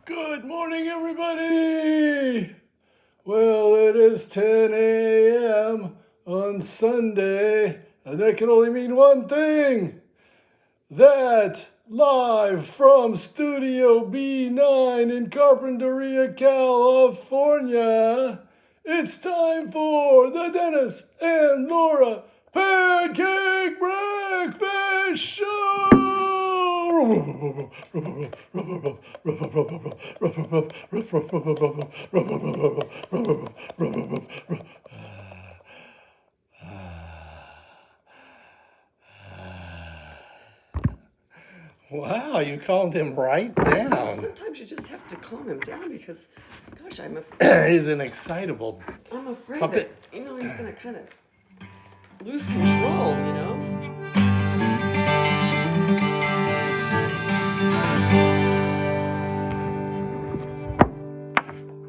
Good morning, everybody! Well, it is 10 a.m. on Sunday, and that can only mean one thing. That, live from Studio B9 in Carpinteria, California, it's time for the Dennis and Laura Pancake Breakfast Show! Wow, you calmed him right down. Sometimes you just have to calm him down because, gosh, He's an excitable I'm afraid puppet. that, he's going to kind of lose control.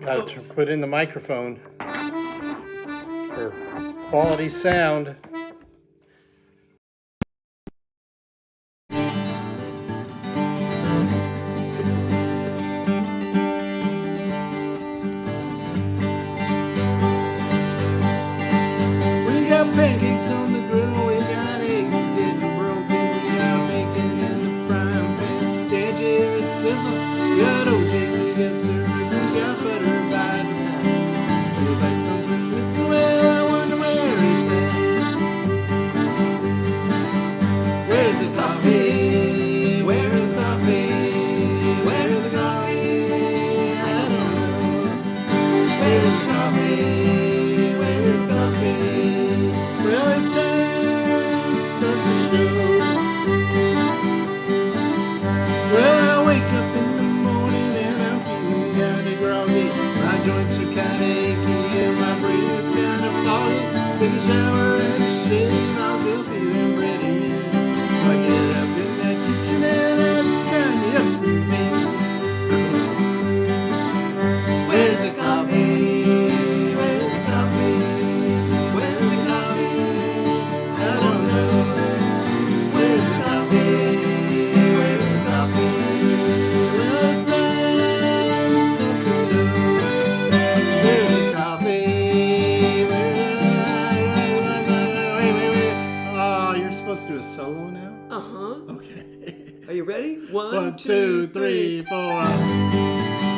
Got to put in the microphone for quality sound. We got pancakes on the griddle, we got eggs getting broken, we got bacon in the frying pan. Can't you hear it sizzle? We got OJ, we got syrup, we got butter by the pound. Feels like something missing, well, I wonder where it's at. Where's the coffee? Where's the coffee? Where's the coffee? I don't know. Where's the coffee? Where's the coffee? Well, it's time to start the show. Well, I wake up in the morning and I'm feeling kinda groggy. My joints are kinda achy and my brain is kinda foggy. Take a shower and a shave, I'm still feeling ready, man. I get up in that kitchen and I kinda up some things. Where's the coffee? Where's the coffee? Where's the coffee? I don't know. Where's the coffee? Where's the coffee? Well, it's time to start the show. Where's the coffee? Wait. Oh, you're supposed to do a solo now? Uh-huh. Okay. Are you ready? 1, 2, 3, 4.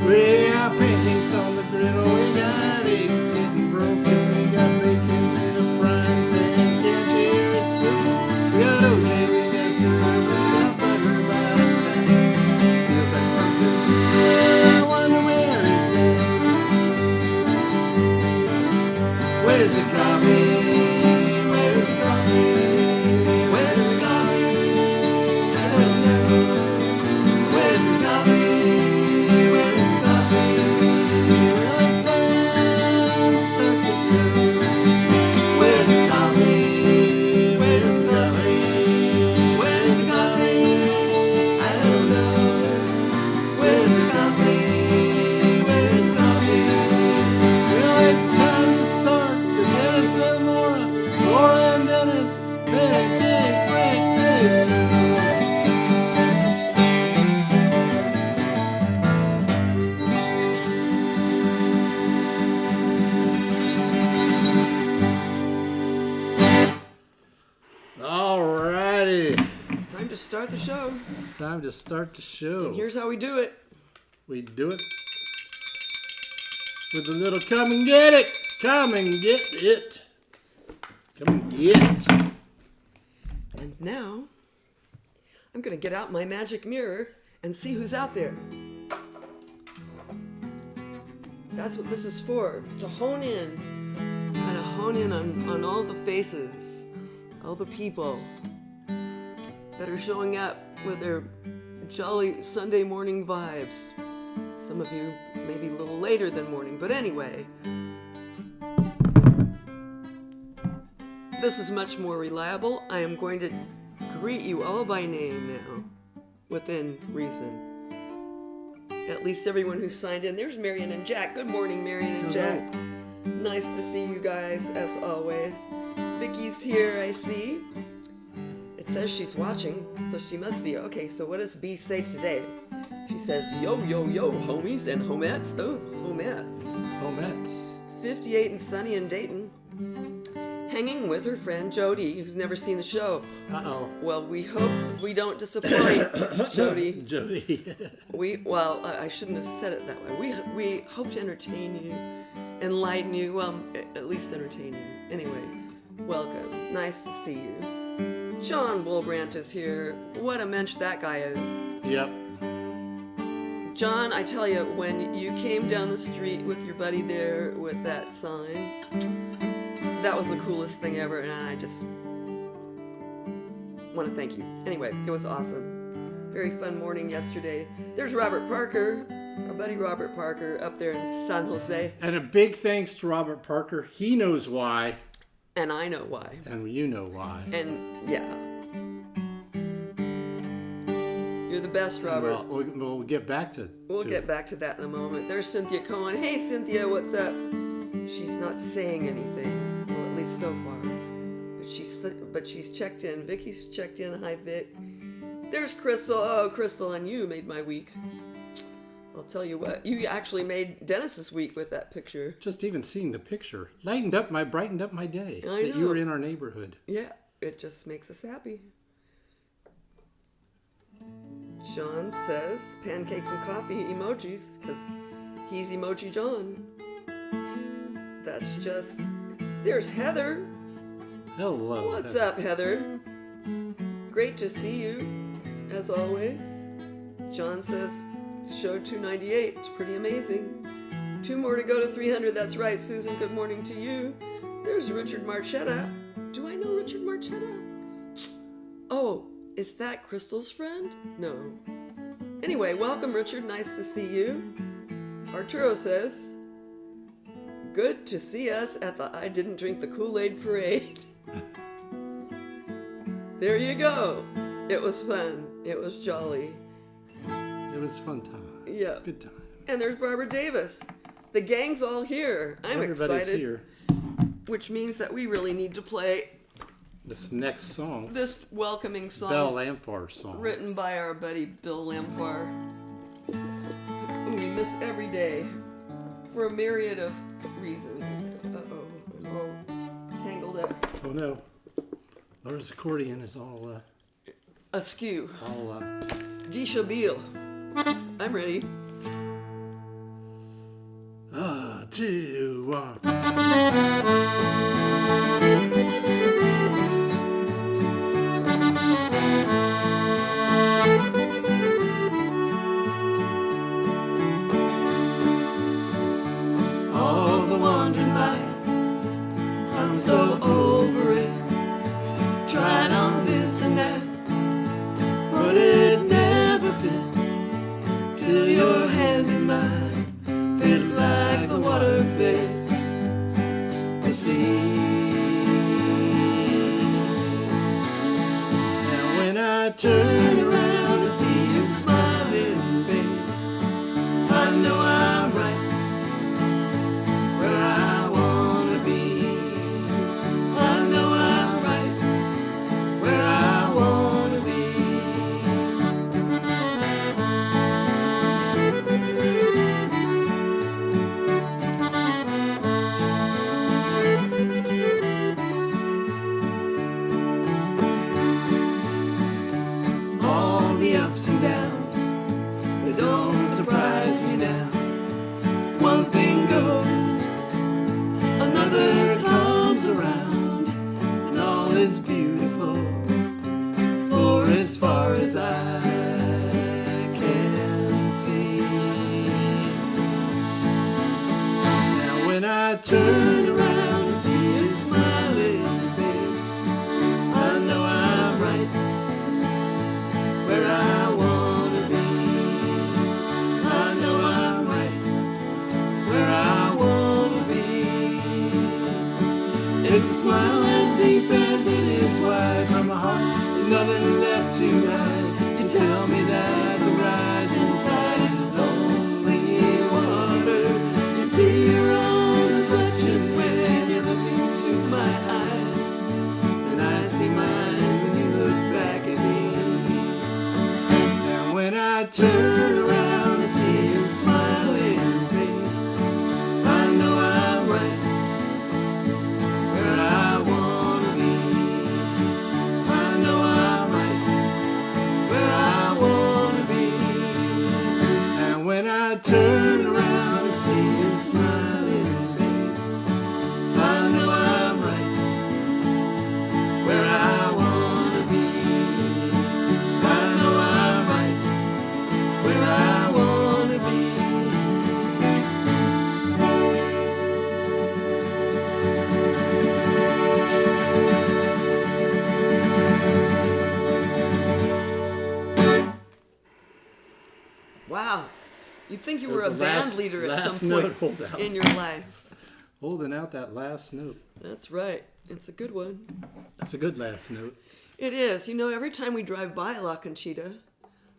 We got pancakes on the griddle, we got eggs getting broken, we got bacon in the frying pan. Can't you hear it sizzle? We got OJ, we got syrup, we got butter by the pound. Feels like something's missing, I wonder where it's at. Where's the coffee? Where's the coffee? Where's the coffee? I don't know. Where's the coffee? Where's the coffee? Well, it's time to start the show. Where's the coffee? Where's the coffee? Where's the coffee? I don't know. Where's the coffee? Where's the coffee? Well, it's time to start the Dennis and Laura and Dennis Pancake Breakfast Show. Alrighty, It's time to start the show. time to start the show. And here's how we do it. We do it with a little come and get it. Come and get it. Come and get it. And now, I'm going to get out my magic mirror and see who's out there. That's what this is for, to hone in, kind of hone in on all the faces, all the people that are showing up with their jolly Sunday morning vibes. Some of you maybe a little later than morning, but anyway. This is much more reliable. I am going to greet you all by name now. within reason. At least everyone who signed in. There's Marion and Jack. Good morning, Marion and Jack. Nice to see you guys, as always. Vicky's here, I see. It says she's watching, so she must be. Okay, so what does B say today? She says, yo, yo, yo, homies and homettes. Oh, homettes. Homettes. 58 and sunny in Dayton. Hanging with her friend Jody, who's never seen the show. Uh-oh. Well, we hope we don't disappoint, Jody. Jody. I shouldn't have said it that way. We hope to entertain you, enlighten you, well, at least entertain you. Anyway, welcome. Nice to see you. John Woolbrandt is here. What a mensch that guy is. Yep. John, I tell you, when you came down the street with your buddy there with that sign, that was the coolest thing ever, and I just want to thank you. Anyway, it was awesome. Very fun morning yesterday. There's Robert Parker, our buddy Robert Parker, up there in San Jose. And a big thanks to Robert Parker. He knows why. And I know why. And you know why. And, yeah. You're the best, Robert. Well, we'll get back to We'll get back to that in a moment. There's Cynthia Cohen. Hey, Cynthia, what's up? She's not saying anything. Well, at least so far. But she's checked in. Vicky's checked in. Hi, Vic. There's Crystal. Oh, Crystal, and you made my week. I'll tell you what. You actually made Dennis's week with that picture. Just even seeing the picture brightened up my day. I that know. you were in our neighborhood. Yeah, it just makes us happy. John says pancakes and coffee emojis because he's Emoji John. That's just... There's Heather. Hello. What's up, Heather? Great to see you, as always. John says, show 298. It's pretty amazing. 2 more to go to 300. That's right, Susan. Good morning to you. There's Richard Marchetta. Do I know Richard Marchetta? Oh, is that Crystal's friend? No. Anyway, welcome, Richard. Nice to see you. Arturo says, good to see us at the I Didn't Drink the Kool-Aid parade. There you go. It was fun. It was jolly. It was a fun time. Yeah. Good time. And there's Barbara Davis. The gang's all here. I'm Everybody's excited. here. Which means that we really need to play This next song. this welcoming song. Bell Lamphar song. Written by our buddy Bill Lamphar, who we miss every day for a myriad of reasons. Uh-oh, I'm all tangled up. Oh no. Laura's accordion is all Askew. dishabille. I'm ready. 2, 1. All the wandering life, I'm so over it. Tried on this and that, but it never fit. Till your hand in mine fit like the water fits the sea. Now when I turn around to see your smiling face, I know I'm right where I wanna be. I know I'm right where I wanna be. All the ups and downs, they don't surprise me now. One thing goes, another comes around, and all is beautiful for as far as I can see. Now when I turn around and see your smiling face, I know I'm right where I wanna be. I know I'm right where I wanna be. It's a smile as deep as it is wide from my heart, with nothing left to hide. You tell tell me that the rising tide is only water. You see your own reflection when you look into my eyes, and I see mine when you look back at me. And when I turn around and see your smiling face, I know I'm right where I wanna be. I know I'm right where I wanna be. And when I turn around and see your smiling face, I know I'm right where I wanna be. I know I'm right where I wanna be. Wow. You'd think you were a That was the band last- leader at last some note point holdout. in your life. Holding out that last note. That's right. It's a good one. That's a good last note. It is. You know, every time we drive by La Conchita,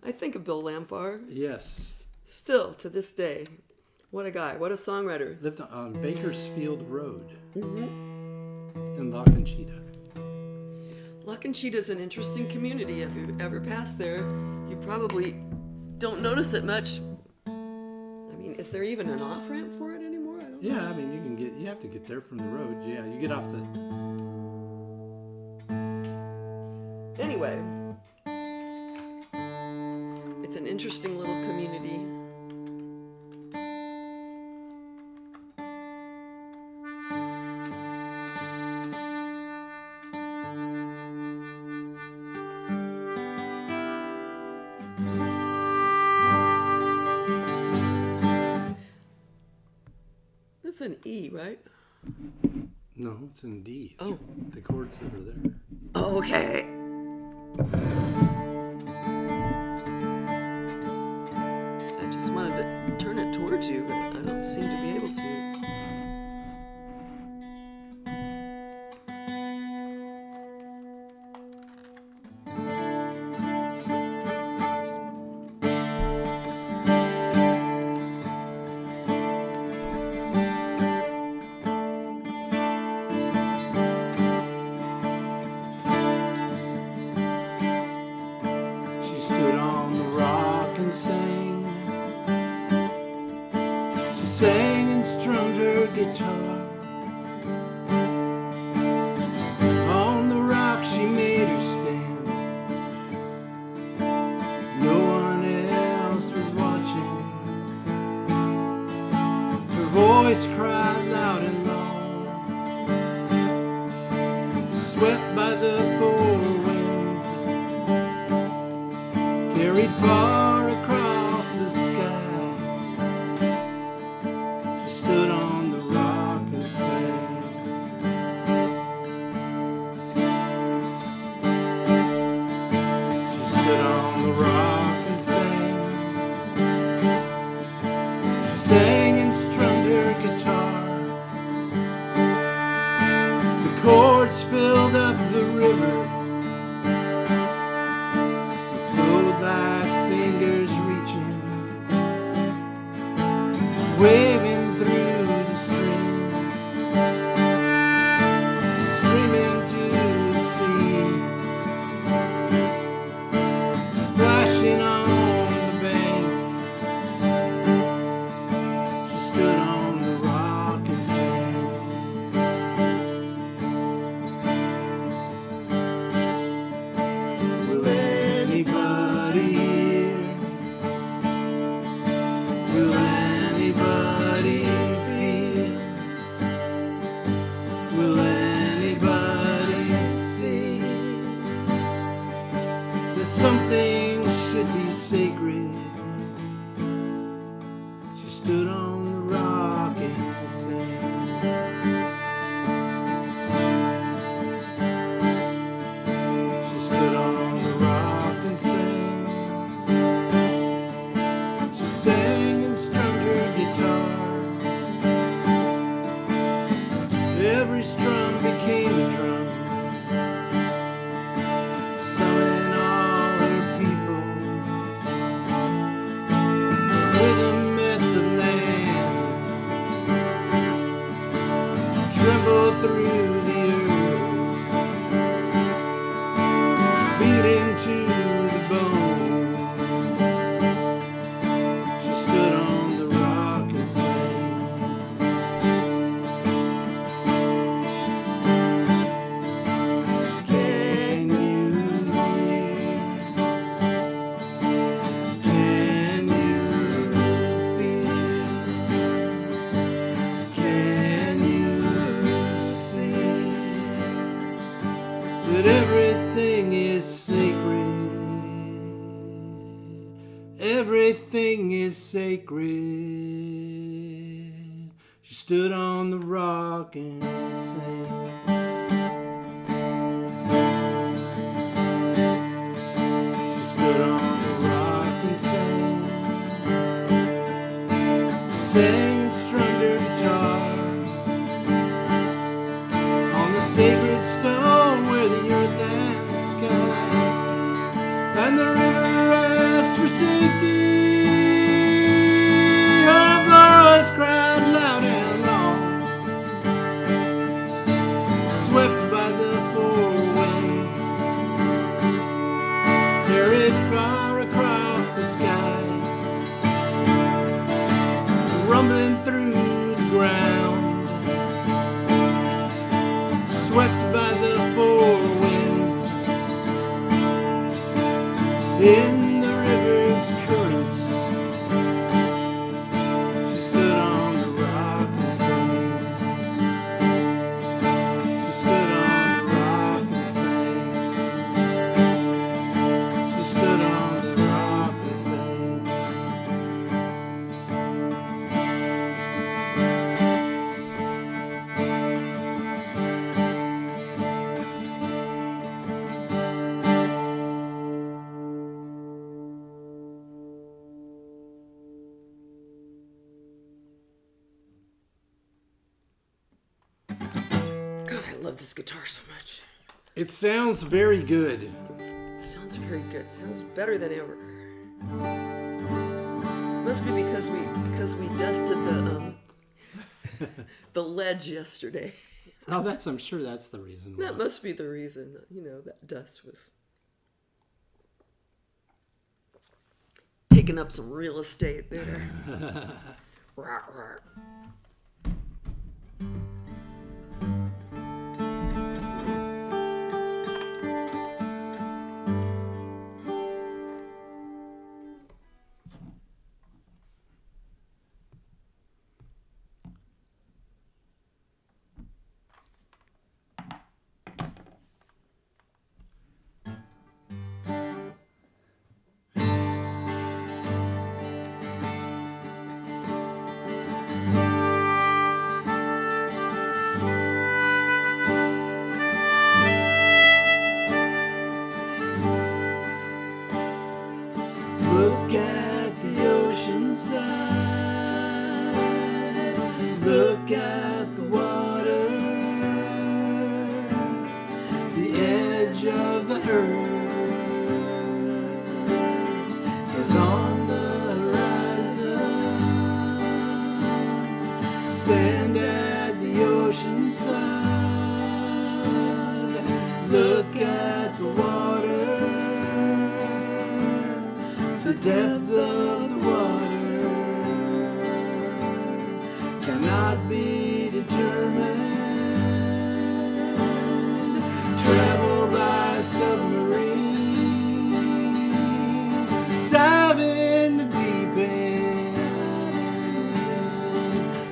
I think of Bill Lamphar. Yes. Still, to this day. What a guy. What a songwriter. Lived on Bakersfield Road in La Conchita. La Conchita is an interesting community. If you've ever passed there, you probably don't notice it much. I mean, is there even an off-ramp for it anymore? I don't know. Yeah, I mean, you have to get there from the road. Yeah, you get off the... Anyway, it's an interesting little community. It's an E, right? No, it's in D. It's Oh. the chords that are there. Okay. I just wanted to turn it towards you, but I don't seem to be able to. She stood on the rock and sang. She sang and strummed her guitar. On the rock she made her stand. No one else was watching. Her voice cried loud and long, swept by the four winds, carried far across the sky. She stood on the rock and sang. She stood on the rock and sang. She sang and strummed her guitar. The chords filled up the river, flowed like fingers reaching, waving through the stream, streaming to the sea, splashing on the bank. She stood on the rock and sang. Will anybody hear? Will anybody feel? Will anybody see that something should be sacred? She stood on the rock and sang. She stood on the rock and sang. She sang and strummed her guitar. Every strum became a drum, summon all her people that everything is sacred. Everything is sacred. She stood on the rock and sang. She stood on the rock and sang. She sang and strummed her guitar on the sacred stone where the earth and sky and the river asked for safety. Her voice cried loud and long, swept by the four winds, carried far across the sky, rumbling through the ground, swept by the four winds. In the river's current, she stood on the rock and sang. She stood on the rock and sang. She stood on the rock and sang. God, I love this guitar so much. It sounds very good. It sounds very good. It sounds better than ever. Must be because we dusted the ledge yesterday. Oh, I'm sure that's the reason why. That must be the reason. That dust was taking up some real estate there. Rah, rah. Look at the ocean side. Look at the water. The edge of the earth is on the horizon. Stand at the ocean side. Look at the water. The depth of the water cannot be determined. Travel by submarine, dive in the deep end,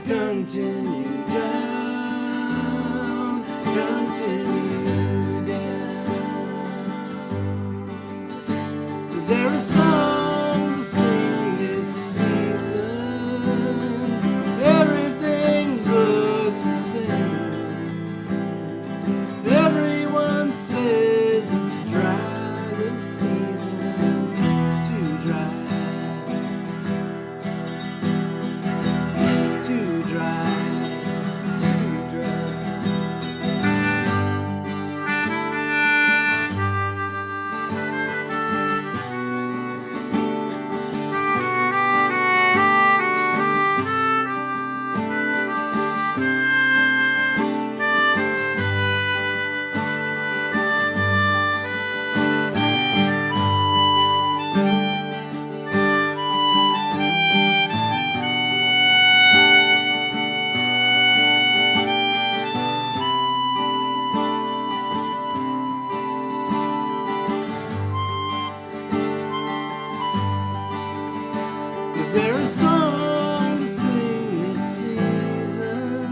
continue down, continue down. Is there a song to sing this season? Everything looks the same. Everyone says it's dry this season, too dry, too dry, too dry. Is there a song to sing this season?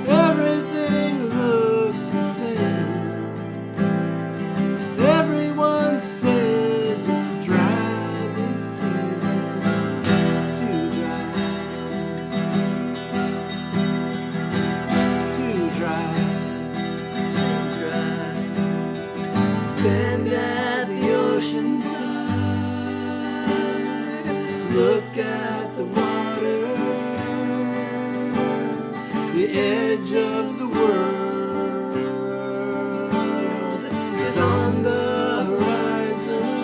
Everything looks the same. Stand at the ocean side, look at the water, the edge of the world is on the horizon.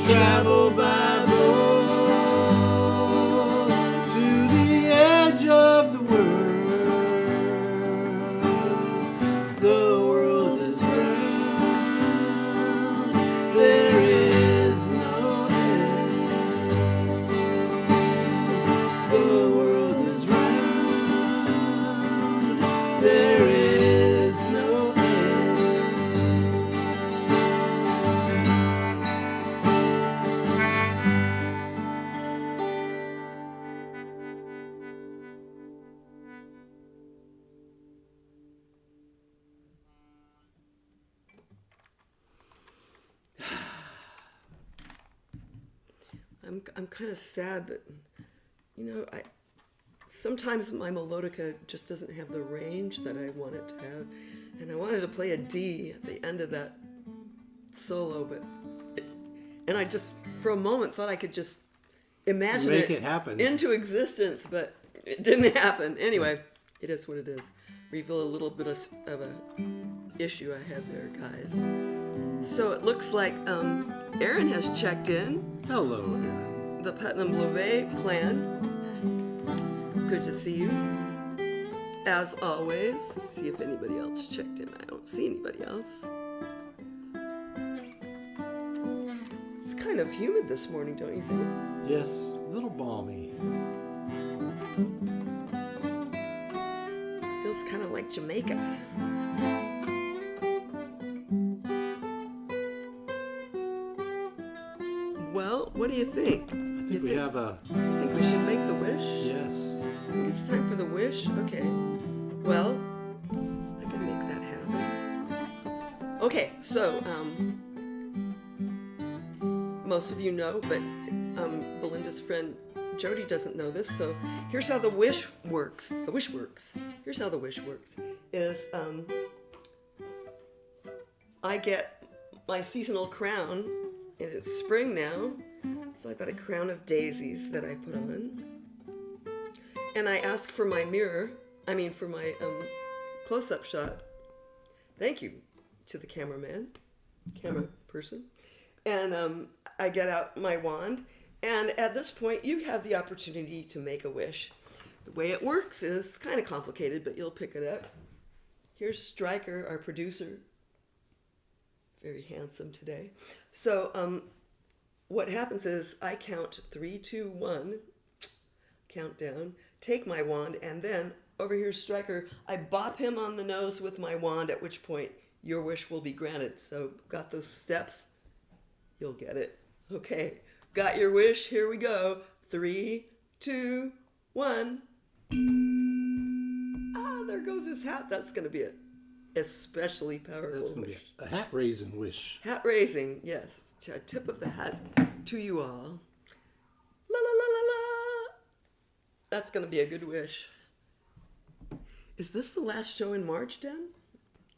Travel by boat to the edge of the world. The world is round, there is no end. The world is round, there is no end. I'm kind of sad that, I sometimes my melodica just doesn't have the range that I want it to have, and I wanted to play a D at the end of that solo, and I just for a moment thought I could just imagine Make it happen. into existence, but it didn't happen. Anyway, it is what it is. Reveal a little bit of a issue I had there, guys. So it looks like Aaron has checked in. Hello, Aaron. The Putnam Louvet clan. Good to see you. As always, see if anybody else checked in. I don't see anybody else. It's kind of humid this morning, don't you think? Yes, a little balmy. Feels kind of like Jamaica. Well, what do you think? I think we have a... You think we should make the wish? Yes. It's time for the wish? Okay. Well, I can make that happen. Okay, so, most of you know, but Belinda's friend Jody doesn't know this, so here's how the wish works. The wish works. Here's how the wish works. Is, I get my seasonal crown, and it's spring now, so I've got a crown of daisies that I put on. And I ask for my for my close-up shot. Thank you to the camera person. And I get out my wand. And at this point, you have the opportunity to make a wish. The way it works is kind of complicated, but you'll pick it up. Here's Stryker, our producer. Very handsome today. So what happens is I count 3, 2, 1, count down, take my wand, and then over here, Stryker, I bop him on the nose with my wand, at which point your wish will be granted. So got those steps? You'll get it. Okay, got your wish? Here we go. 3, 2, 1. Ah, there goes his hat. That's going to be it. Especially powerful That's going to be wish. a hat-raising wish. Hat raising, yes. A tip of the hat to you all. La la la la la. That's going to be a good wish. Is this the last show in March, Dan?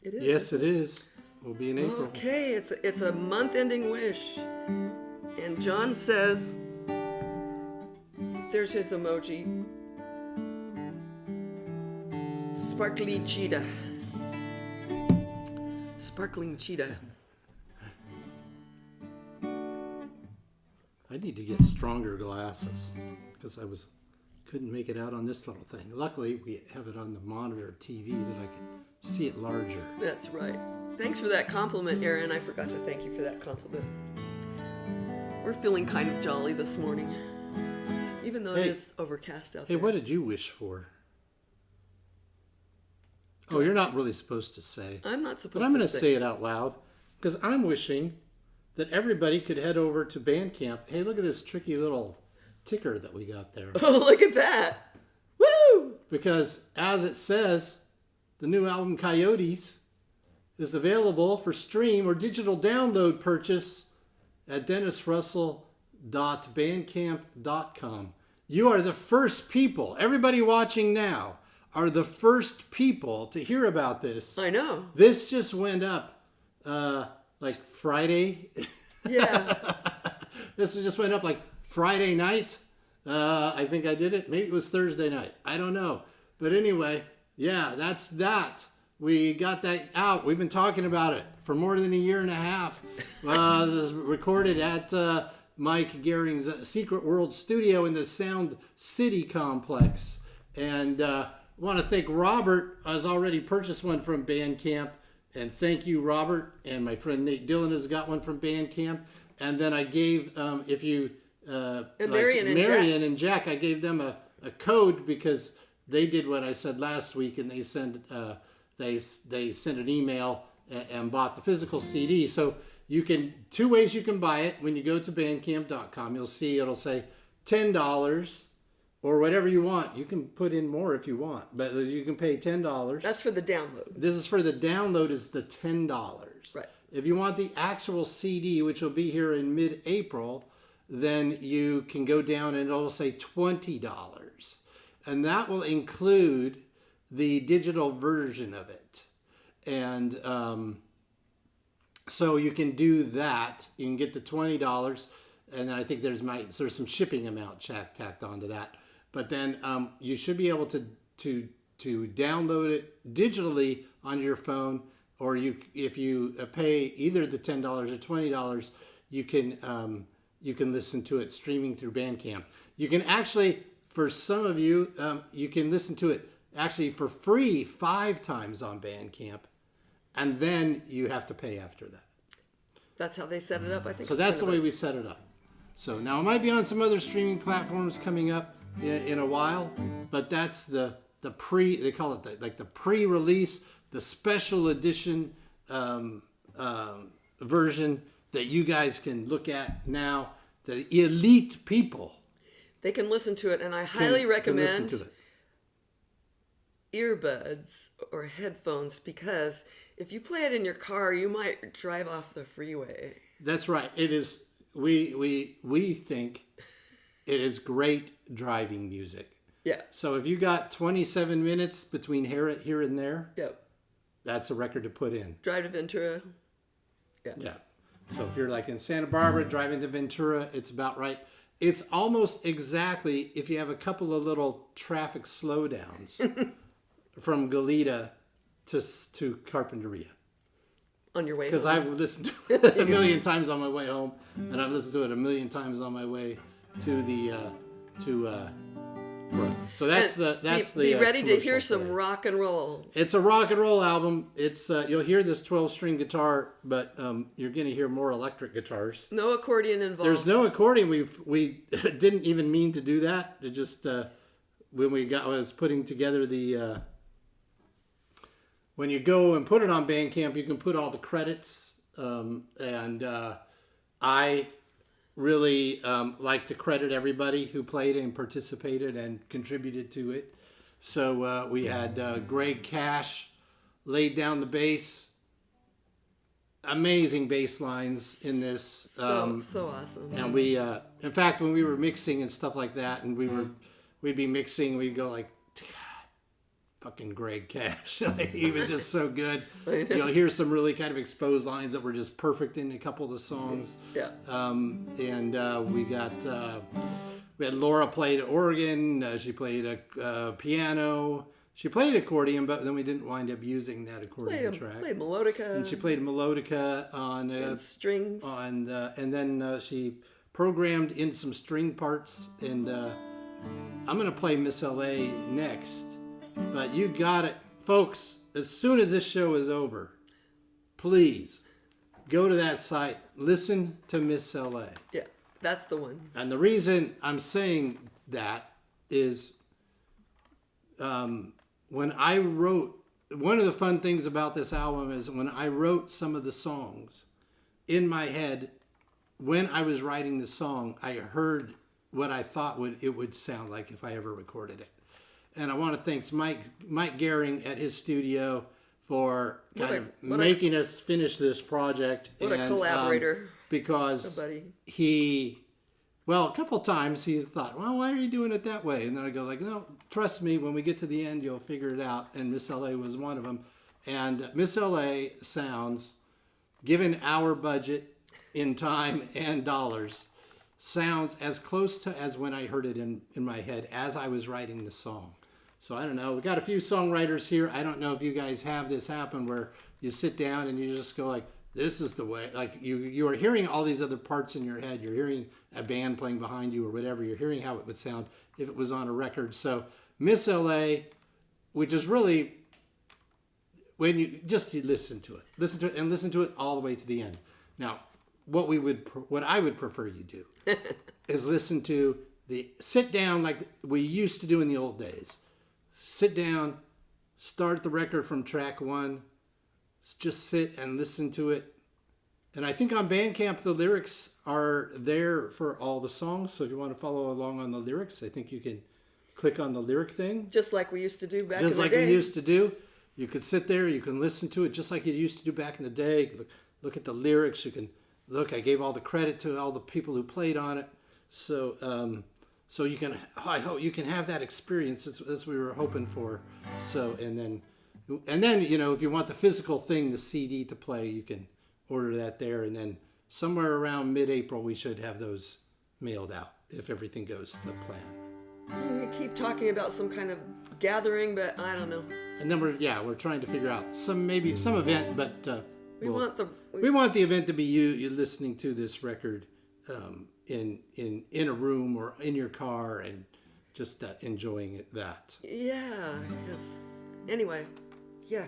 It is. Yes, it is. We'll be in April. Okay, it's a month-ending wish. And John says, there's his emoji. Sparkly cheetah. Sparkling cheetah. I need to get stronger glasses because couldn't make it out on this little thing. Luckily, we have it on the monitor TV that I can see it larger. That's right. Thanks for that compliment, Aaron. I forgot to thank you for that compliment. We're feeling kind of jolly this morning, even though it is overcast out Hey, there. what did you wish for? Oh, you're not really supposed to say. I'm not supposed to But I'm going to say it out loud because I'm wishing that everybody could head over to Bandcamp. Hey, look at this tricky little ticker that we got there. Oh, look at that. Woo! Because as it says, the new album Coyotes is available for stream or digital download purchase at dennisrussell.bandcamp.com. You are the first people, everybody watching now, are the first people to hear about this. I know. This just went up like Friday. Yeah. This just went up like Friday night. I think I did it. Maybe it was Thursday night. I don't know. But anyway, yeah, that's that. We got that out. We've been talking about it for more than a year and a half. This is recorded at Mike Gehring's Secret World Studio in the Sound City complex. And want to thank Robert. Has already purchased one from Bandcamp. And thank you, Robert. And my friend Nate Dillon has got one from Bandcamp. And then I gave, if you... And like Marion and Jack, I gave them a code because they did what I said last week, and they sent they sent an email and bought the physical CD. So you can, two ways you can buy it. When you go to bandcamp.com, you'll see it'll say $10 or whatever you want. You can put in more if you want, but you can pay $10. That's for the download. This is for the download, is the $10. Right. If you want the actual CD, which will be here in mid-April, then you can go down and it'll say $20. And that will include the digital version of it. And so you can do that. You can get the $20. And then I think there's some shipping amount tacked onto that. But then you should be able to download it digitally on your phone. Or if you pay either the $10 or $20, you can listen to it streaming through Bandcamp. You can actually, for some of you, you can listen to it actually for free 5 times on Bandcamp, and then you have to pay after that. That's how they set it up, I think. So that's the way we set it up. So now it might be on some other streaming platforms coming up in a while, but that's the they call it the pre-release, the special edition version that you guys can look at now. The elite people, they can listen to it, and I highly recommend listen to it. Earbuds or headphones, because if you play it in your car, you might drive off the freeway. That's right. It is. We think it is great driving music. Yeah. So if you got 27 minutes between here and there, Yep. that's a record to put in. Drive to Ventura. Yeah. Yeah. So if you're like in Santa Barbara, driving to Ventura, it's about right. It's almost exactly if you have a couple of little traffic slowdowns from Goleta to Carpinteria. On your way Because home. I've listened to it a million times on my way home, and I've listened to it a million times on my way to the work. So Be ready to hear commercial some play. rock and roll. It's a rock and roll album. It's you'll hear this 12-string guitar, but you're going to hear more electric guitars. No accordion involved. There's no accordion. We didn't even mean to do that. It just when I was putting together the when you go and put it on Bandcamp, you can put all the credits, and I really like to credit everybody who played and participated and contributed to it. So we had Greg Cash laid down the bass. Amazing bass lines in this. So awesome. And we, in fact, when we were mixing and stuff like that, and we'd be mixing, we'd go like, God, fucking Greg Cash. He was just so good. You'll hear some really kind of exposed lines that were just perfect in a couple of the songs. Yeah. And we had Laura played organ. She played a piano. She played accordion, but then we didn't wind up using that accordion track. Played melodica. And she played melodica on and strings. and then she programmed in some string parts. And I'm gonna play Miss LA next. But you got it, folks. As soon as this show is over, please go to that site. Listen to Miss LA. Yeah, that's the one. And the reason I'm saying that is when I wrote, one of the fun things about this album is when I wrote some of the songs in my head, when I was writing the song, I heard what I thought it would sound like if I ever recorded it. And I want to thank Mike Gehring at his studio for making us finish this project. What a collaborator. Because a buddy. he Well, a couple times he thought, well, why are you doing it that way? And then I go like, no, trust me, when we get to the end, you'll figure it out. And Miss LA was one of them. And Miss LA sounds, given our budget in time and dollars, sounds as close to as when I heard it in my head as I was writing the song. So I don't know. We got a few songwriters here. I don't know if you guys have this happen where you sit down and you just go like, this is the way. Like you are hearing all these other parts in your head. You're hearing a band playing behind you or whatever. You're hearing how it would sound if it was on a record. So Miss LA, which is really when you listen to it and listen to it all the way to the end. Now, what I would prefer you do is listen to sit down like we used to do in the old days. Sit down, start the record from track 1, just sit and listen to it. And I think on Bandcamp the lyrics are there for all the songs. So if you want to follow along on the lyrics, I think you can click on the lyric thing. Just like we used to do back in the day. Just like we used to do. You could sit there, you can listen to it just like you used to do back in the day. Look at the lyrics. You can look. I gave all the credit to all the people who played on it. So so you can. I hope you can have that experience as we were hoping for. So and then you know if you want the physical thing, the CD to play, you can order that there. And then somewhere around mid-April, we should have those mailed out if everything goes to the plan. We keep talking about some kind of gathering, but I don't know. And then we're trying to figure out some event, but We want the event to be you listening to this record in a room or in your car and just enjoying that. Yeah. Yes. Anyway, yeah.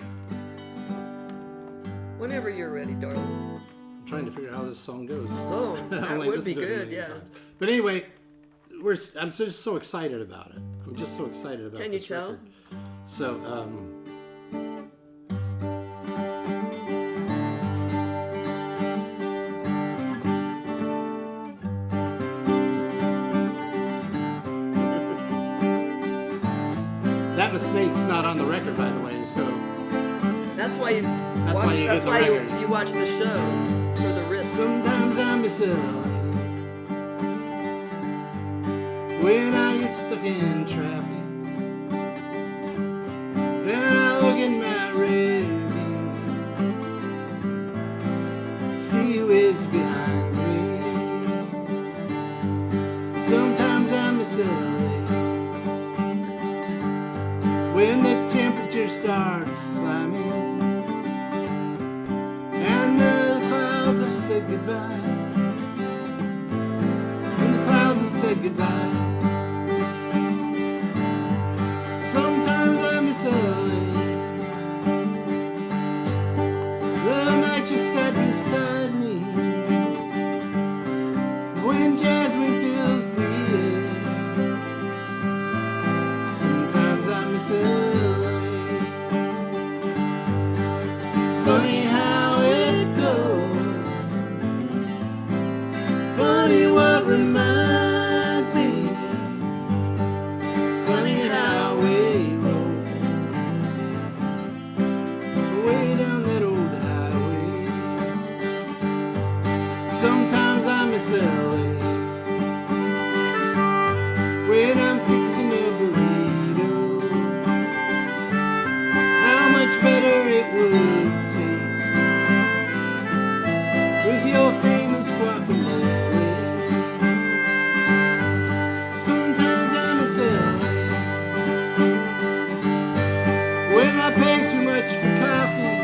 Whenever you're ready, darling. I'm trying to figure out how this song goes. Oh, that Only would listened be to it a good. million Yeah. times. But anyway, I'm just so excited about it. I'm just so excited about. Can you this tell? record. So. That mistake's not on the record, by the way. So That's why you get the record. you watch the show for the risk. sometimes I miss LA when I get stuck in traffic. Then I look in my rear view, see who is behind me. Sometimes I miss LA when the temperature starts climbing and the clouds have said goodbye. And the clouds have said goodbye. Sometimes I miss LA, the night you sat beside me, when jasmine fills the air. Sometimes I miss LA. Funny how it goes, funny what reminds me, funny how we roll way down that old highway. Sometimes I miss LA when I'm fixing a burrito. How much better it would taste with your famous guacamole. Sometimes I miss LA when I pay too much for coffee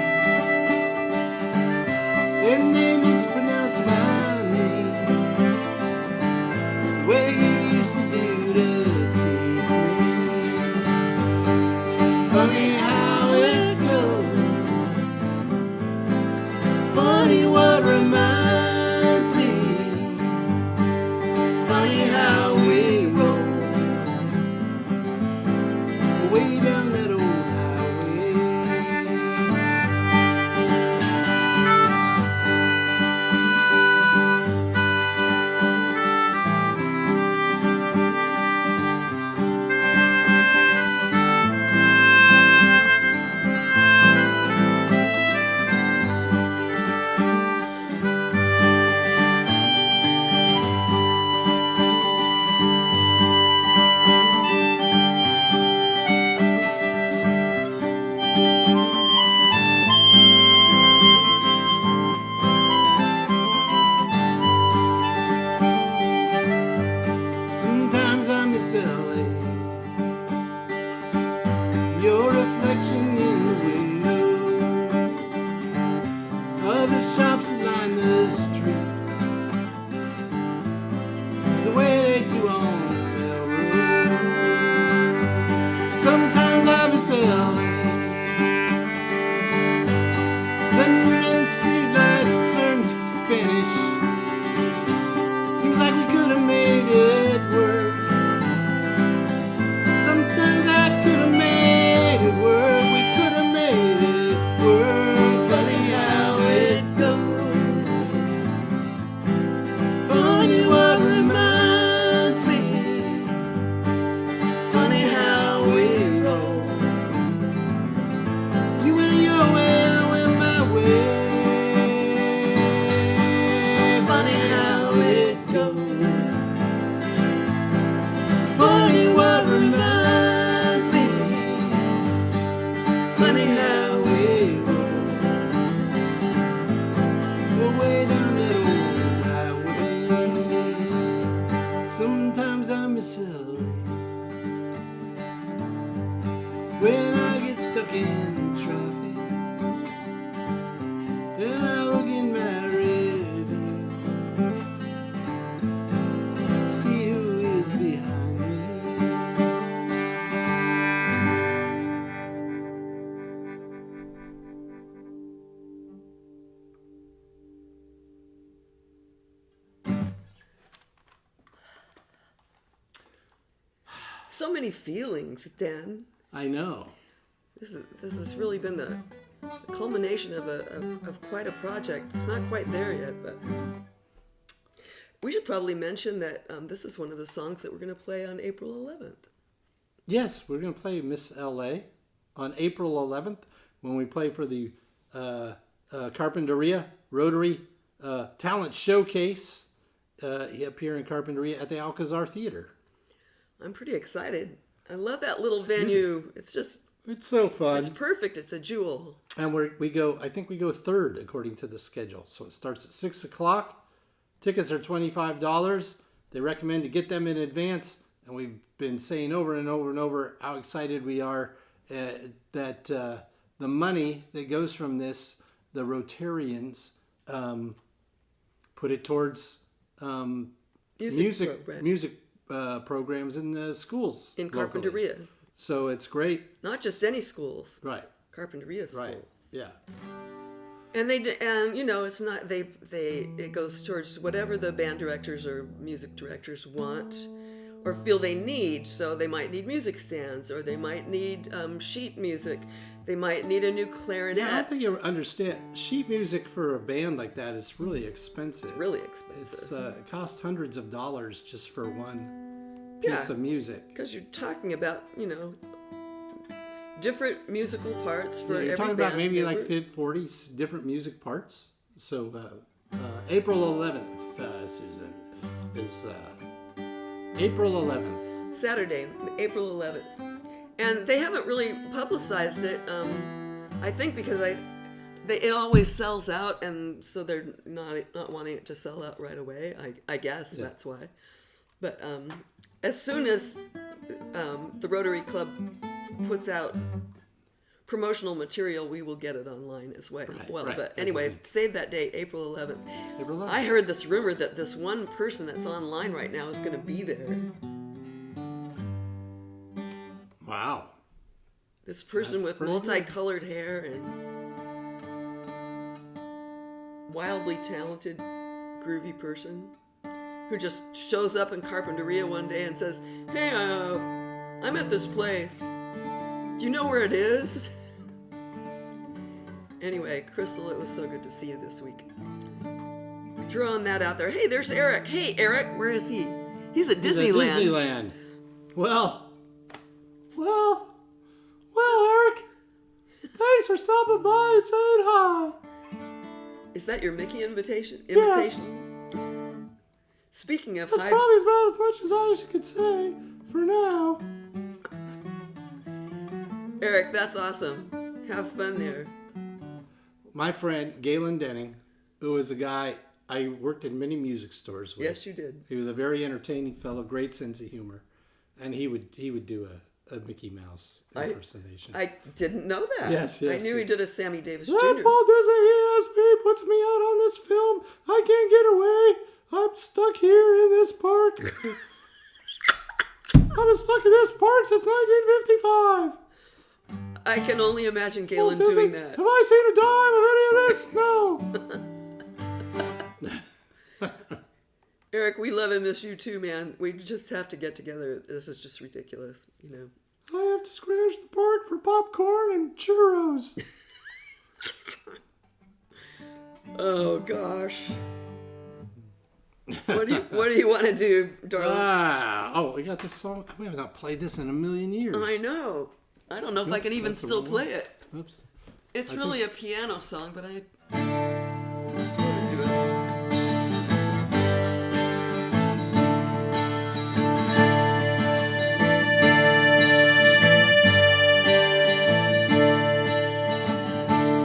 and they mispronounce my name. so many feelings, Dan. I know. This has really been the culmination of quite a project. It's not quite there yet, but we should probably mention that this is one of the songs that we're going to play on April 11th. Yes, we're going to play Miss L.A. on April 11th when we play for the Carpinteria Rotary Talent Showcase up here in Carpinteria at the Alcazar Theater. I'm pretty excited. I love that little venue. It's so fun. It's perfect. It's a jewel. And I think we go third according to the schedule. So it starts at 6 o'clock. Tickets are $25. They recommend to get them in advance. And we've been saying over and over and over how excited we are that the money that goes from this, the Rotarians put it towards music programs in the schools. In locally. Carpinteria. So it's great. Not just any schools. Right. Carpinteria schools. Right. Yeah. And it's not it goes towards whatever the band directors or music directors want or feel they need. So they might need music stands, or they might need sheet music. They might need a new clarinet. Yeah, I don't think you understand. Sheet music for a band like that is really expensive. Really expensive. It costs hundreds of dollars just for one piece of music. Because you're talking about, different musical parts for every you're talking band about maybe member. like 40 different music parts. So April 11th, Susan, is April 11th. Saturday, April 11th. And they haven't really publicized it, I think because it always sells out, and so they're not wanting it to sell out right away. I guess that's why. But as soon as the Rotary Club puts out promotional material, we will get it online as well. Right. But anyway, save that date, April 11th. April 11th. I heard this rumor that this one person that's online right now is going to be there. Wow. This person That's with pretty multicolored hair and wildly talented, groovy person who just shows up in Carpinteria one day and says, "Hey, I'm at this place. Do you know where it is?" Anyway, Crystal, it was so good to see you this week. Throwing that out there. Hey, there's Eric. Hey, Eric, where is he? He's at Disneyland. Disneyland. Well, Eric, thanks for stopping by and saying hi. Is that your Mickey invitation? Yes. Speaking of That's hi, probably about as much as I could say for now. Eric, that's awesome. Have fun there. My friend Galen Denning, who is a guy I worked in many music stores with. Yes, you did. He was a very entertaining fellow, great sense of humor, and he would do a Mickey Mouse impersonation. I didn't know that. Yes. I knew he did a Sammy Davis Jr. That Walt Disney ESP puts me out on this film. I can't get away. I'm stuck here in this park. I've been stuck in this park since 1955. I can only imagine Walt Galen Disney, doing that. Have I seen a dime of any of this? No. Eric, we love and miss you too, man. We just have to get together. This is just ridiculous, I have to scrounge the park for popcorn and churros. Oh gosh. What do you want to do, darling? We got this song. We have not played this in a million years. I know. I don't know if I can even that's the still wrong play one. it. Oops. It's really a piano song, but I sort of do it.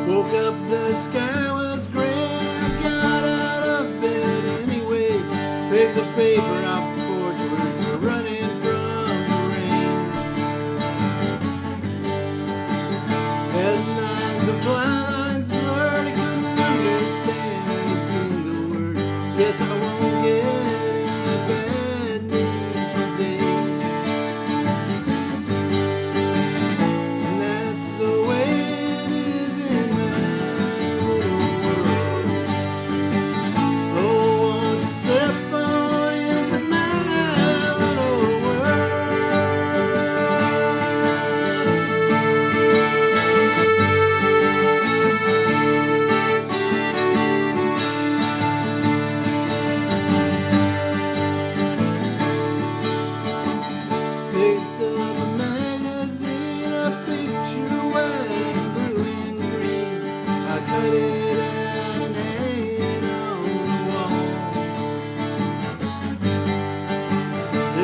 Woke up, the sky was gray. I got out of bed anyway. Picked the paper off the porch, words were running from the rain. Headlines and flylines blurred, I couldn't understand a single word. Guess I won't get any bad news today. And that's the way it is in my little world. Oh, won't you step on into my little world? cut it out and hang it on the wall.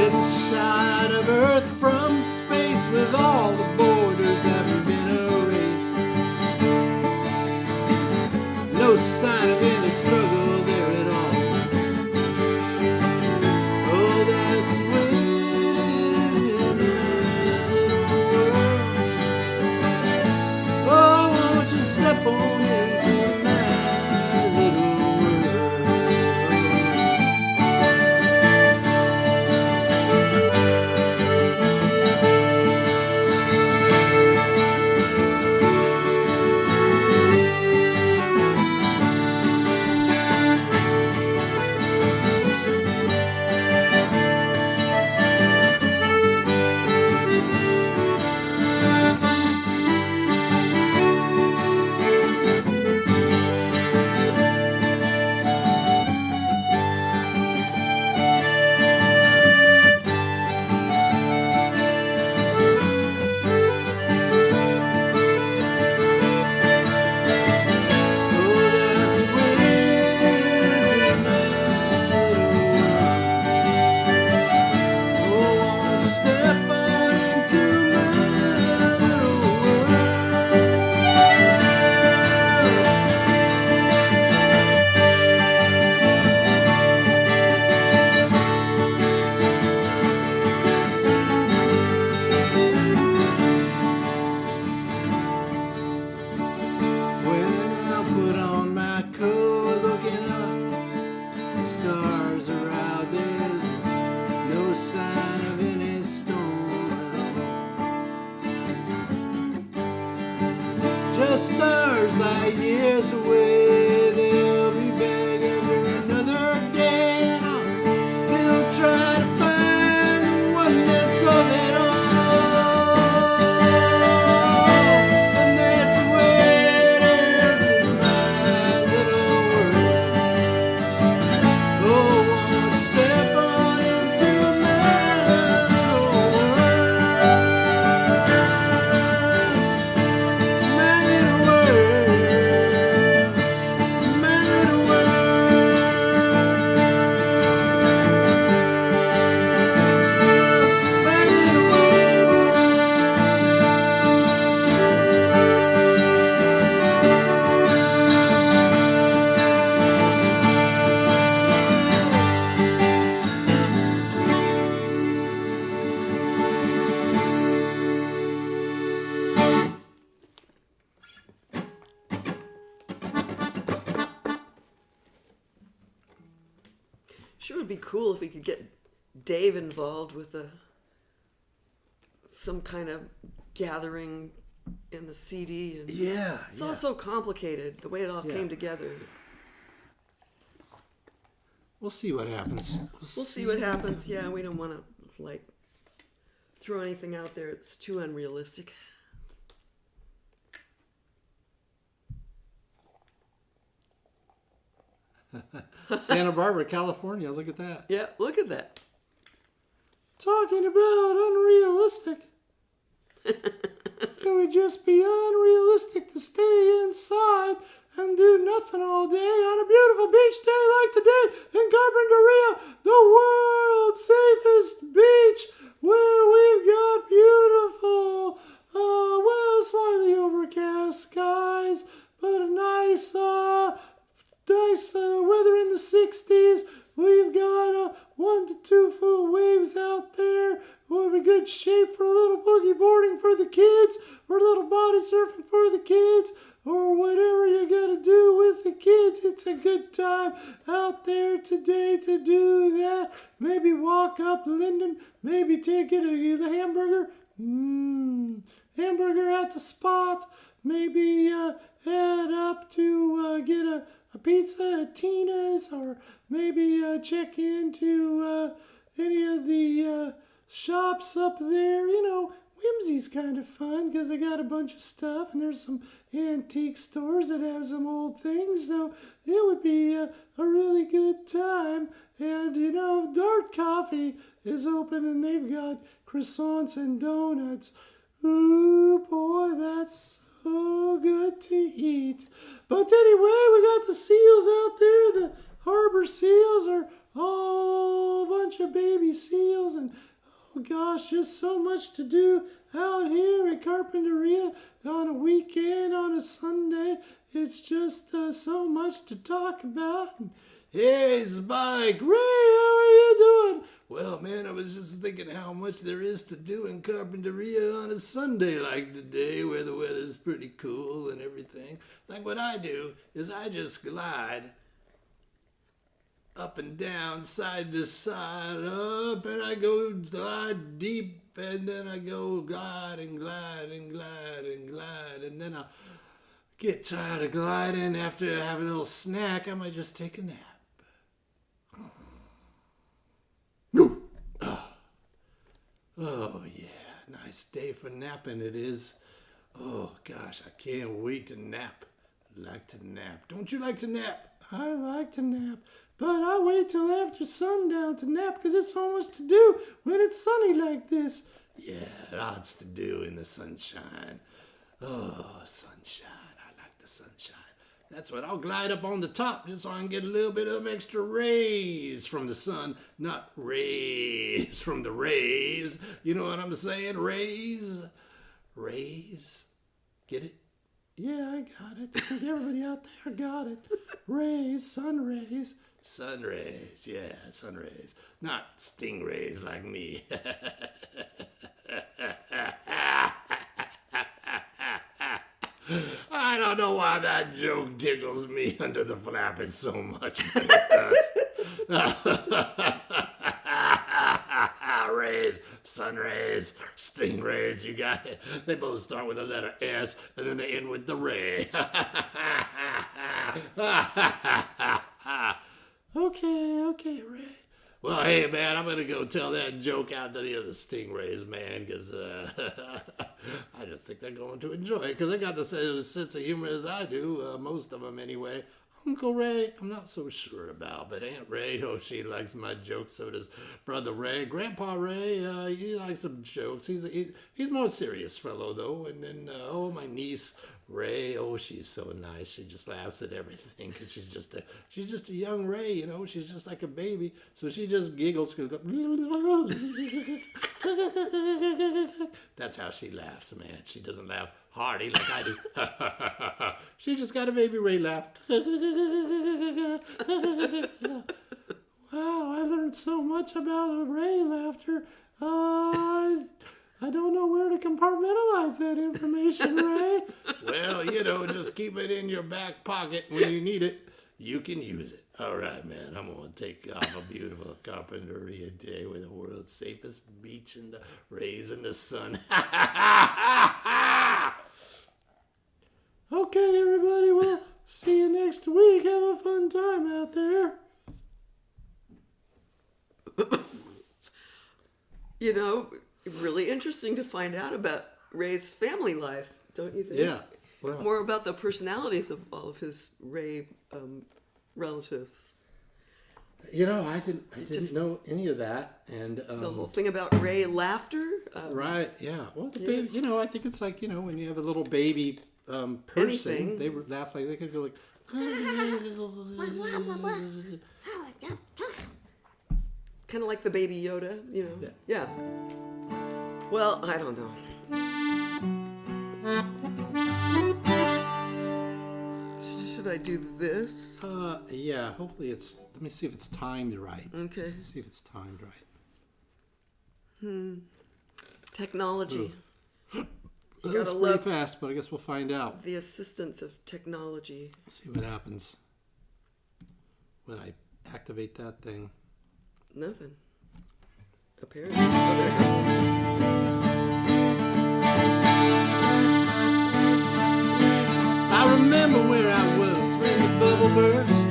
It's a shot of Earth from space with all the borders having been erased. No sign of any struggle there at all. Oh, that's the way it is in my little world. Oh, won't you step on into my little world? Stars are out, there's no sign of any storm at all. Just stars like years away, they'll be back after another day, and I'll still try to find the oneness of it all. And that's the way it is in my little world. Oh, won't you step on into my little world? My little world. My little world. My little Sure would be cool if we could get Dave involved with some kind of gathering in the CD. And Yeah, it's all so complicated, the way it all Yeah. came together. We'll see what happens. We'll see what happens. Yeah, we don't want to like throw anything out there that's too unrealistic. Santa Barbara, California. Look at that. Yeah, look at that. Talking about unrealistic. It would just be unrealistic to stay inside and do nothing all day on a beautiful beach day like today in Carpinteria, the world's safest beach, where we've got beautiful, well, slightly overcast skies, but a nice weather in the 60s. We've got 1 to 2 foot waves out there. We'll be good shape for a little boogie boarding for the kids, or a little body surfing for the kids, or whatever you gotta do with the kids. It's a good time out there today to do that. Maybe walk up Linden, maybe get a hamburger. Hamburger at the spot. Maybe head up to get a pizza at Tina's, or maybe check into any of the shops up there. You know, Whimsy's kind of fun because they got a bunch of stuff, and there's some antique stores that have some old things, so it would be a really good time. And, you know, Dart Coffee is open, and they've got croissants and donuts. Ooh, boy, that's so good to eat. But anyway, we got the seals out there. The harbor seals are all a bunch of baby seals, and oh gosh, just so much to do out here at Carpinteria on a weekend, on a Sunday. It's just so much to talk about. Hey, Spike, Ray, how are you doing? Well, man, I was just thinking how much there is to do in Carpinteria on a Sunday like today, where the weather's pretty cool and everything. Like what I do is I just glide up and down, side to side, up, and I go glide deep, and then I go glide and glide and glide and glide, and then I'll get tired of gliding. After I have a little snack, I might just take a nap. Oh, yeah, nice day for napping it is. Oh, gosh, I can't wait to nap. I like to nap. Don't you like to nap? I like to nap, but I wait till after sundown to nap because there's so much to do when it's sunny like this. Yeah, lots to do in the sunshine. Oh, sunshine. I like the sunshine. That's what I'll glide up on the top just so I can get a little bit of extra rays from the sun. Not rays from the rays. You know what I'm saying? Rays. Rays. Get it? Yeah, I got it. I think everybody out there got it. Rays, sun rays. Sun rays, yeah, sun rays. Not stingrays like me. I don't know why that joke tickles me under the flappers so much, but it does. Rays, sun rays, stingrays, you got it. They both start with the letter S, and then they end with the ray. Okay, Ray. Well, hey, man, I'm going to go tell that joke out to the other stingrays, man, because I just think they're going to enjoy it, because they got the same sense of humor as I do, most of them anyway. Uncle Ray, I'm not so sure about, but Aunt Ray, oh, she likes my jokes, so does Brother Ray. Grandpa Ray, he likes some jokes. He's more serious fellow, though. And then, my niece, Ray, oh, she's so nice. She just laughs at everything, because she's just a young Ray, you know. She's just like a baby, so she just giggles. That's how she laughs, man. She doesn't laugh hearty like I do. She just got a baby Ray laugh. Wow, I learned so much about Ray laughter. I don't know where to compartmentalize that information, Ray. Well, just keep it in your back pocket. When you need it, you can use it. All right, man, I'm going to take off a beautiful Carpinteria day with the world's safest beach and the rays in the sun. Okay, everybody, well, see you next week. Have a fun time out there. Really interesting to find out about Ray's family life, don't you think? Yeah. Well, more about the personalities of all of his Ray relatives. I didn't know any of that, and The whole thing about Ray laughter. Right. Yeah. Well, the baby. I think it's like when you have a little baby person, Anything. they laugh like they could go like. Kind of like the baby Yoda, Yeah. Well, I don't know. Should I do this? Yeah. Hopefully it's. Let me see if it's timed right. Okay. Let's see if it's timed right. Technology. That's gotta pretty love fast, but I guess we'll find out. the assistance of technology. See what happens when I activate that thing. Nothing. Apparently. Oh, there it goes. I remember where I was when the bubble burst.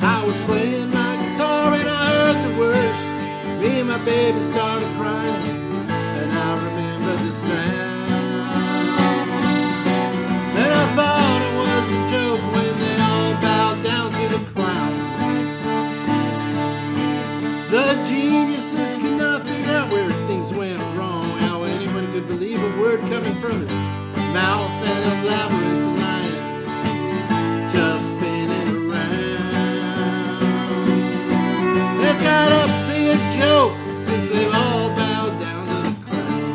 I was playing my guitar and I heard the words. Me and my baby started crying, and I remember the sound. And I thought it was a joke when they all bowed down to the clown. The geniuses could not figure out where things went wrong, how anyone could believe a word coming from his mouth. kind of labyrinth line, just spinning around. There's gotta be a joke since they've all bowed down to the clown.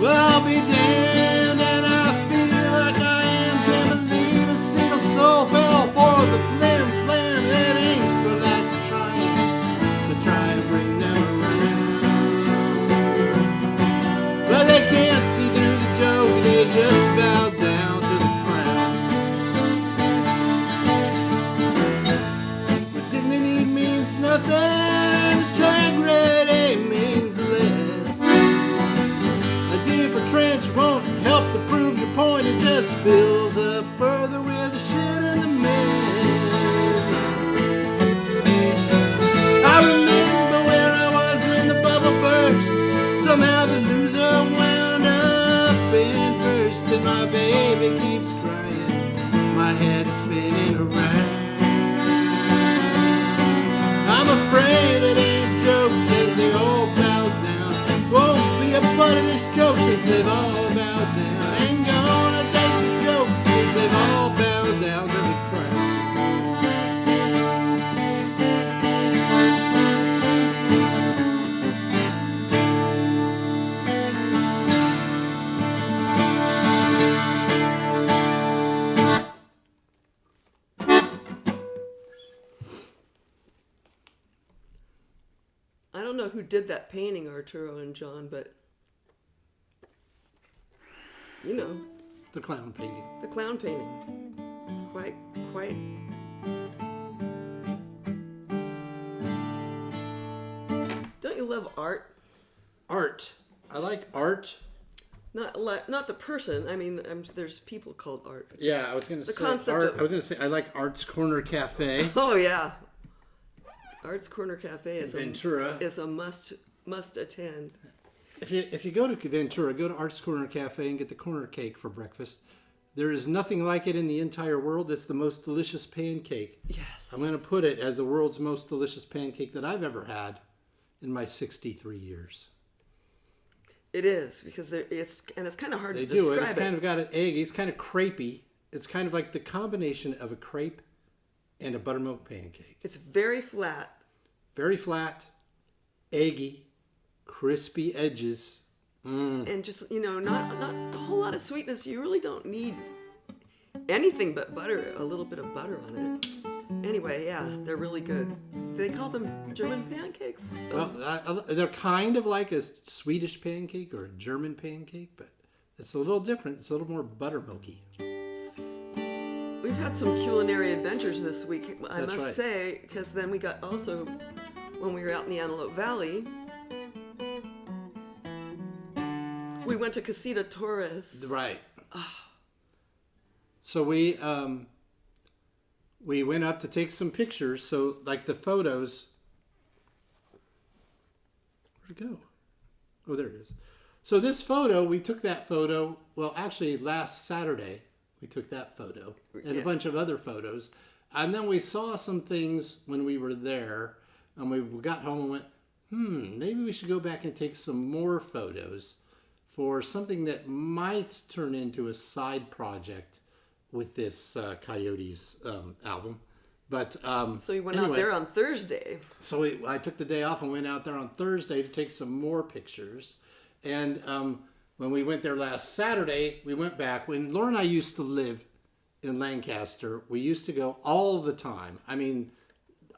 Well, I'll be damned, and I feel like I am. Can't believe a single soul fell for the flim flam. It ain't for lack of trying to try to bring them around. But they can't see through the joke, they just bow down to the crown. But dignity means nothing, integrity means less. A deeper trench won't help to prove your point, it just fills up further with the shit and the mess. I remember where I was when the bubble burst. Somehow the loser wound up in first, and my baby keeps crying, my head is spinning around. I'm afraid it ain't a joke, and they all bowed down. Won't be a part of this joke since they've all bowed down. Ain't gonna take this joke since they've all bowed down to the crown. I don't know who did that painting, Arturo and John, but you know, The clown painting. the clown painting. It's quite. Don't you love art? Art. I like art. Not the person. I mean, there's people called art. But just- Yeah, I was gonna say concept art. of- I was gonna say I like Art's Corner Cafe. Oh yeah, Art's Corner Cafe is Ventura. a must attend. If you go to Ventura, go to Art's Corner Cafe and get the corner cake for breakfast. There is nothing like it in the entire world. It's the most delicious pancake. Yes. I'm going to put it as the world's most delicious pancake that I've ever had in my 63 years. It is because it's kind of hard They to do it. describe It's kind of got an egg. It's kind of crepey. It's kind of like the combination of a crepe and a buttermilk pancake. It's very flat. Very flat, eggy, crispy edges. And just, not a whole lot of sweetness. You really don't need anything but butter, a little bit of butter on it. Anyway, yeah, they're really good. They call them German pancakes. Well, they're kind of like a Swedish pancake or a German pancake, but it's a little different. It's a little more buttermilky. We've had some culinary adventures this week, I That's must right. say, because then we got also, when we were out in the Antelope Valley, we went to Casita Torres. Right. So we went up to take some pictures. So like the photos. Where'd it go? Oh, there it is. So this photo, we took that photo. Well, actually, last Saturday we took that photo and a bunch of other photos, and then we saw some things when we were there, and we got home and went, maybe we should go back and take some more photos for something that might turn into a side project with this Coyotes album. But So you went anyway, out there on Thursday. So I took the day off and went out there on Thursday to take some more pictures. And when we went there last Saturday, we went back. When Laura and I used to live in Lancaster, we used to go all the time. I mean,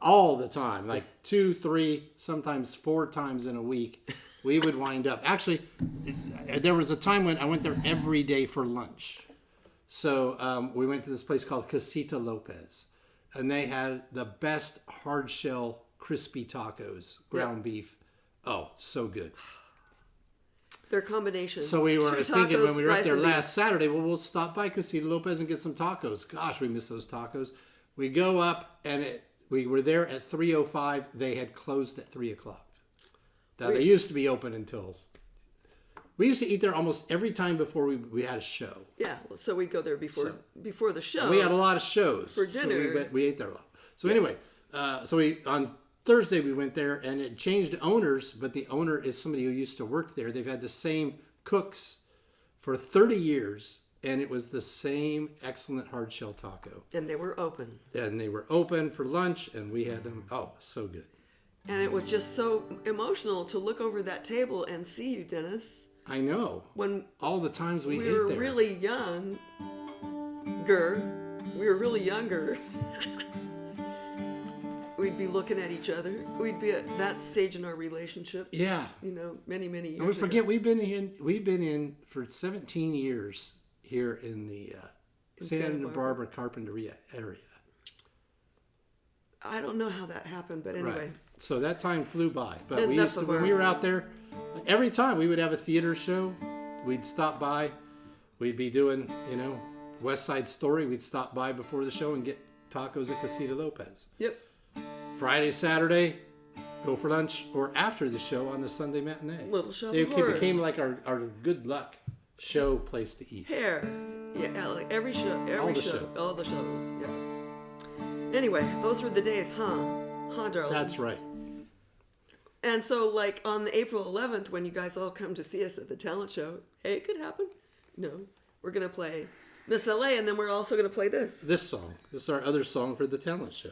all the time, like 2, 3, sometimes 4 times in a week. We would wind up. Actually, there was a time when I went there every day for lunch. So we went to this place called Casita Lopez, and they had the best hard shell crispy tacos, ground beef. Oh, so good. Their combination. So we were Two thinking when tacos, we were up rice there and last Saturday, well, we'll stop by Casita Lopez and get some tacos. Gosh, we miss those tacos. We go up, and we were there at 3:05. They had closed at 3 o'clock. Now, they used to be open until... We used to eat there almost every time before we had a show. Yeah, so we go there before the show. We had a lot of shows. For dinner. So we ate there a lot. So anyway, on Thursday we went there, and it changed owners, but the owner is somebody who used to work there. They've had the same cooks for 30 years, and it was the same excellent hard shell taco. And they were open. And they were open for lunch, and we had them. Oh, so good. And it was just so emotional to look over that table and see you, Dennis. I know. When all the times we ate were there. really younger. We were really younger. We'd be looking at each other. We'd be at that stage in our relationship. Yeah. You know, many years And we forget ago. we've been in for 17 years here in the Santa Barbara Carpinteria area. I don't know how that happened, but anyway. Right. So that time flew by. But Enough we used to, of when our- we were out there, every time we would have a theater show, we'd stop by. We'd be doing, West Side Story. We'd stop by before the show and get tacos at Casita Lopez. Yep. Friday, Saturday, go for lunch, or after the show on the Sunday matinee. Little Shop It of Horrors. became like our good luck show place to eat. Hair. Yeah, like every show. All the show. shows. All the shows. Yeah. Anyway, those were the days, huh? Huh, darling? That's right. And so, like, on the April 11th, when you guys all come to see us at the talent show, hey, it could happen. No. We're going to play Miss LA, and then we're also going to play this. This song. This is our other song for the talent show.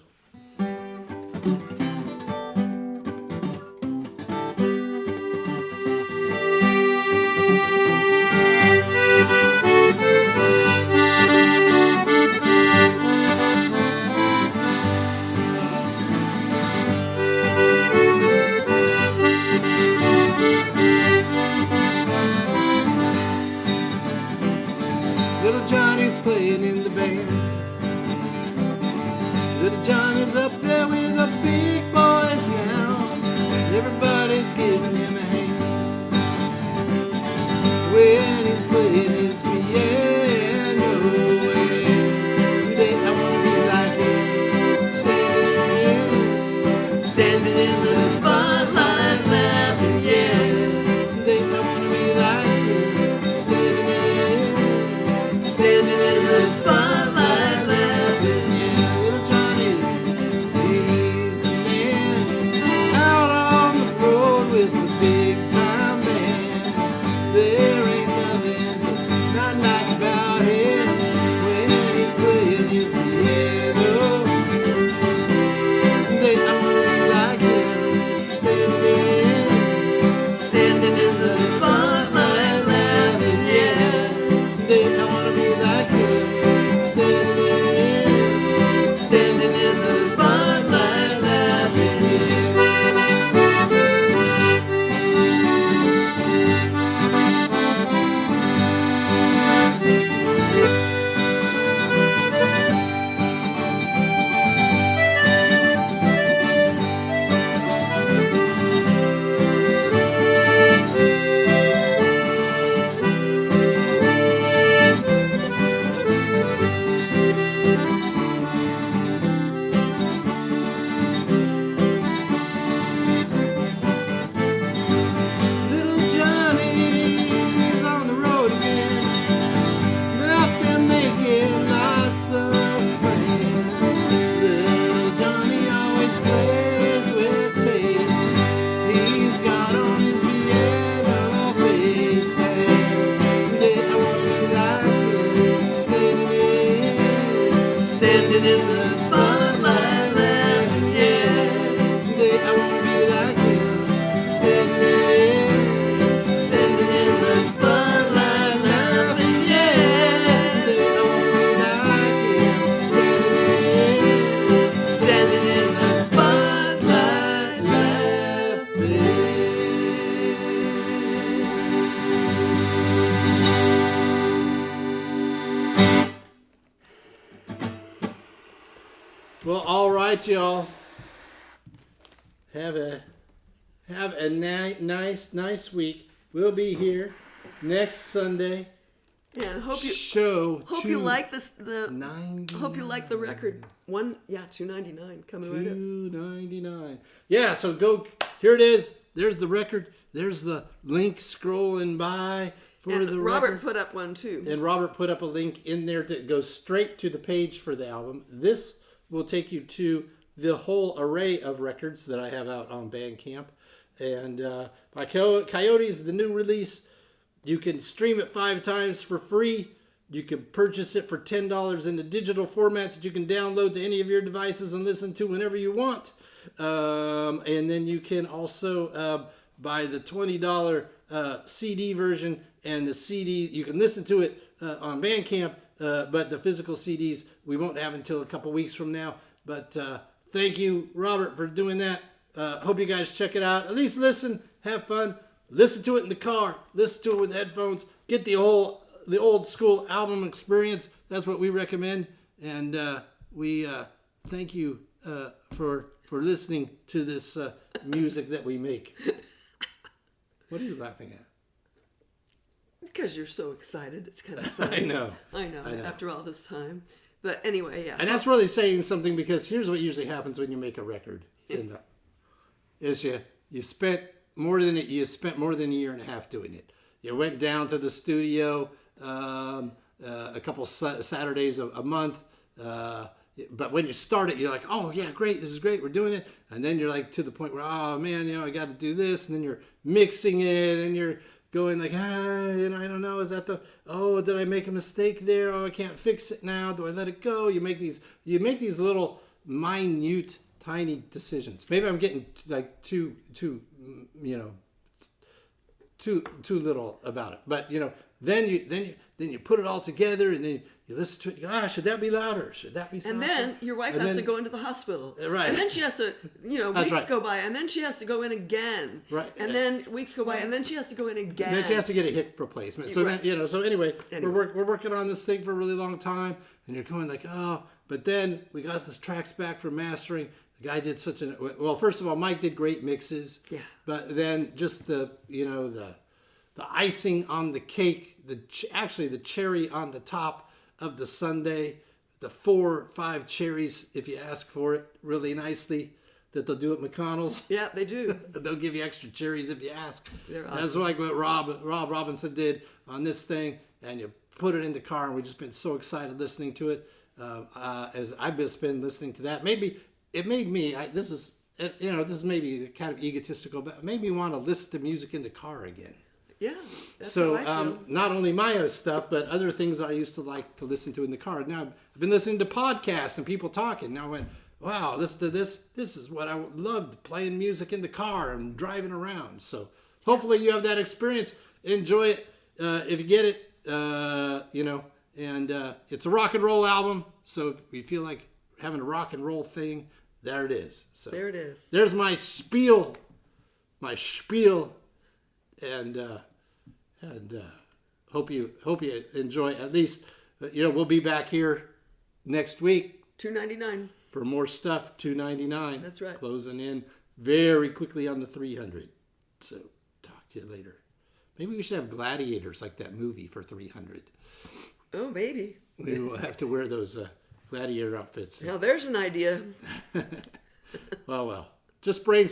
Little Johnny's playing in the band. Little Johnny's up there with the big boys now. Everybody's giving him a hand when he's playing his piano. Someday I wanna be like him, standing in the spotlight, laughing, yeah. Someday I wanna be like him, standing in the spotlight, laughing, yeah. Little Johnny, he's the man out on the road with the big time band. There ain't nothing not like about him when he's playing his piano. Someday I'm gonna be like him, standing in the spotlight, laughing, yeah. Someday I wanna be like him, standing in the spotlight, laughing, yeah. Little Johnny's on the road again, out there making lots of friends. Little Johnny always plays with taste. He's got on his piano bass. Someday I wanna be like him, standing in the spotlight, laughing, yeah. Someday I wanna be like him, standing in the spotlight, laughing, yeah. Someday I wanna be like him, standing in the spotlight, laughing. Well, all right, y'all. Have a nice week. We'll be here next Sunday. Yeah, and hope you like this. Hope you like the record. $2.99 coming right up. $2.99. Yeah, so go. Here it is. There's the record. There's the link scrolling by for And the Robert record. put up one too. And Robert put up a link in there that goes straight to the page for the album. This will take you to the whole array of records that I have out on Bandcamp. And by Coyotes, the new release, You can stream it 5 times for free. You can purchase it for $10 in the digital format that you can download to any of your devices and listen to whenever you want. And then you can also buy the $20 CD version, and the CD, you can listen to it on Bandcamp, but the physical CDs we won't have until a couple weeks from now. But thank you, Robert, for doing that. Hope you guys check it out. At least listen, have fun. Listen to it in the car. Listen to it with headphones. Get the old school album experience. That's what we recommend. And we thank you for listening to this music that we make. What are you laughing at? Because you're so excited. It's kind of fun. I know. After all this time. But anyway, yeah. And that's really saying something, because here's what usually happens when you make a record. Is you spent more than a year and a half doing it. You went down to the studio a couple Saturdays a month. But when you start it, you're like, oh yeah, great, this is great, we're doing it. And then you're like to the point where, oh man, I got to do this. And then you're mixing it, and you're going like, I don't know, is that did I make a mistake there? Oh, I can't fix it now. Do I let it go? You make these little minute, tiny decisions. Maybe I'm getting like too little about it. But then you put it all together, and then you listen to it. You go, should that be louder? Should that be softer? And then your wife has to go into the hospital. Right. And then she has to, That's weeks right. go by, and then she has to go in again. Right. And then weeks go by, and then she has to go in again. And then she has to get a hip replacement. So Right. then, so anyway. We're working on this thing for a really long time, and you're going like, oh, but then we got this tracks back for mastering. The guy did well, first of all, Mike did great mixes. Yeah. But then just the icing on the cake, actually the cherry on the top of the sundae, the 4 or 5 cherries, if you ask for it really nicely, that they'll do at McConnell's. Yeah, they do. They'll give you extra cherries if you ask. They're That's awesome. like what Rob Robinson did on this thing, and you put it in the car, and we've just been so excited listening to it. As I've just been listening to that, maybe it made me. This is maybe kind of egotistical, but it made me want to listen to music in the car again. Yeah. That's So how I feel. not only my stuff, but other things I used to like to listen to in the car. Now I've been listening to podcasts and people talking. Now I went, wow, this is what I loved, playing music in the car and driving around. So hopefully you have that experience. Enjoy it if you get it. And it's a rock and roll album. So if you feel like having a rock and roll thing, there it is. So There it is. There's my spiel. And hope you enjoy. At least we'll be back here next week $2.99. for more stuff. $2.99. That's right. Closing in very quickly on the 300. So talk to you later. Maybe we should have gladiators like that movie for 300. Oh, maybe. We will have to wear those gladiator outfits. Now there's an idea. Well. Just brainstorm.